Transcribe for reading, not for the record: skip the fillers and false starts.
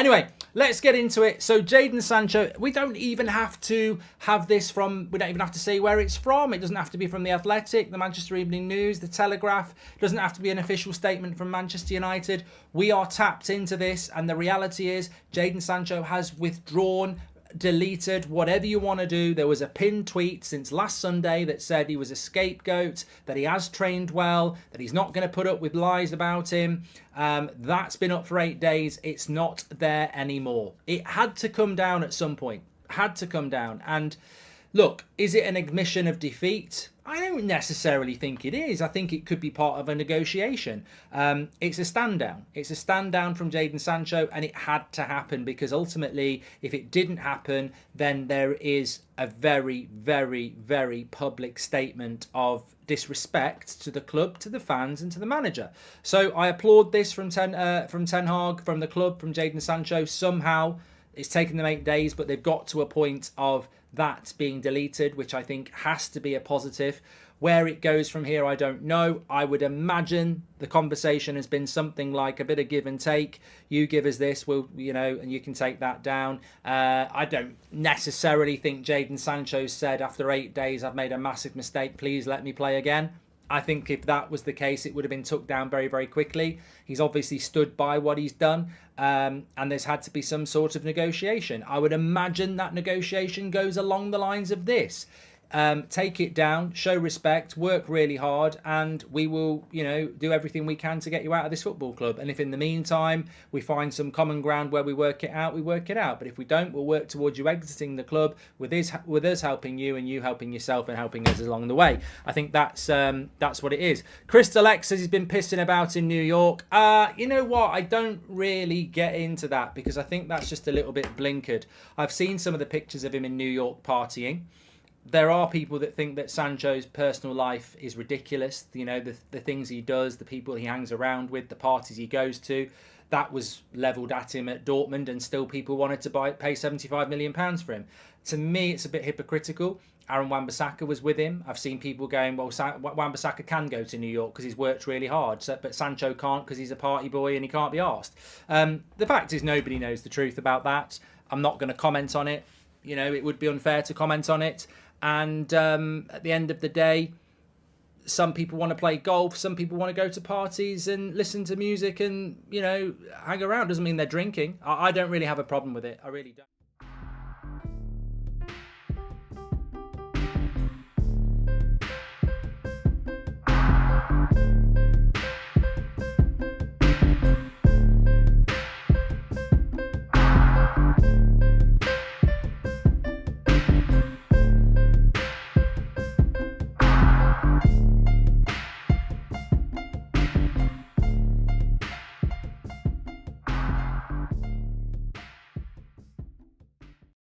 Anyway, let's get into it. So Jadon Sancho, we don't even have to have this from, we don't even have to say where it's from. It doesn't have to be from The Athletic, the Manchester Evening News, the Telegraph. It doesn't have to be an official statement from Manchester United. We are tapped into this, and the reality is Jadon Sancho has withdrawn, deleted, whatever you want to do. There was a pinned tweet since last Sunday that said he was a scapegoat, that he has trained well, that he's not going to put up with lies about him. That's been up for 8 days. It's not there anymore. It had to come down at some point. Had to come down. And look, is it an admission of defeat? I don't necessarily think it is. I think it could be part of a negotiation. It's a stand down. It's a stand down from Jadon Sancho, and it had to happen because ultimately, if it didn't happen, then there is a very, very, very public statement of disrespect to the club, to the fans, and to the manager. So I applaud this from Ten Hag, from the club, from Jadon Sancho. Somehow, it's taken them 8 days, but they've got to a point of that being deleted, which I think has to be a positive. Where it goes from here, I don't know. I would imagine the conversation has been something like a bit of give and take. You give us this, we'll, and you can take that down. I don't necessarily think Jadon Sancho said after 8 days, I've made a massive mistake, please let me play again. I think if that was the case, it would have been took down very, very quickly. He's obviously stood by what he's done, and there's had to be some sort of negotiation. I would imagine that negotiation goes along the lines of this. Take it down, show respect, work really hard, and we will, do everything we can to get you out of this football club. And if in the meantime we find some common ground where we work it out, we work it out. But if we don't, we'll work towards you exiting the club with us helping you and you helping yourself and helping us along the way. I think that's what it is. Crystal X says he's been pissing about in New York. You know what? I don't really get into that because I think that's just a little bit blinkered. I've seen some of the pictures of him in New York partying. There are people that think that Sancho's personal life is ridiculous. The things he does, the people he hangs around with, the parties he goes to. That was levelled at him at Dortmund, and still people wanted to pay £75 million for him. To me, it's a bit hypocritical. Aaron Wan-Bissaka was with him. I've seen people going, well, Wan-Bissaka can go to New York because he's worked really hard, but Sancho can't because he's a party boy and he can't be asked. The fact is nobody knows the truth about that. I'm not going to comment on it. It would be unfair to comment on it. And at the end of the day, some people want to play golf, some people want to go to parties and listen to music and, hang around. Doesn't mean they're drinking. I don't really have a problem with it. I really don't.